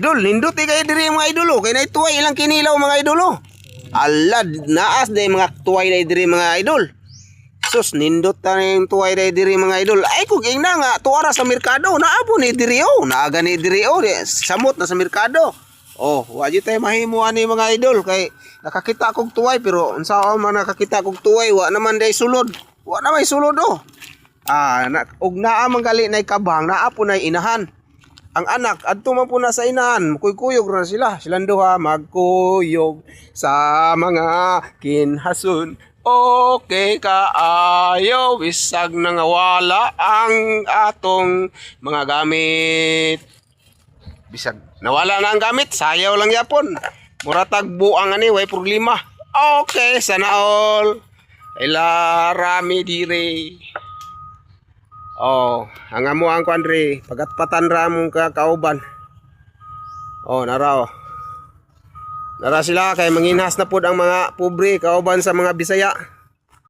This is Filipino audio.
Idol, nindot kay diri mga idolo, kay nay tuway ilang kinilaw mga idolo. Ala, naas day mga tuway day diri mga idol. Sus, nindot ta yung tuway day diri mga idol. Ay kung ing na nga tuara sa merkado, naapo ni diri oh, naaga ni diri oh, samot na sa merkado. Oh, wa jud tay mahimo ani mga idol kay nakakita kog tuway pero unsa man nakakita kog tuway wa naman day sulod. Wa na may sulod oh. Og naa man gali nay kabang, naapo nay inahan. Ang anak adto man po na sa inahan, kuyog ra sila. Silang duha magkuyog sa mga kinhason. Okay kaayo, bisag nang wala ang atong mga gamit. Bisag nawala na ang gamit, sayaw lang yapon. Mura tagbo ang ani, way problema. Okay, sana all. Ila rami dire. Oh, ang amo ang kuandre, pagatpatan ra mong kauban. Oh, nara oh. Nara sila kay manginhas na pud ang mga pobre kauban sa mga Bisaya.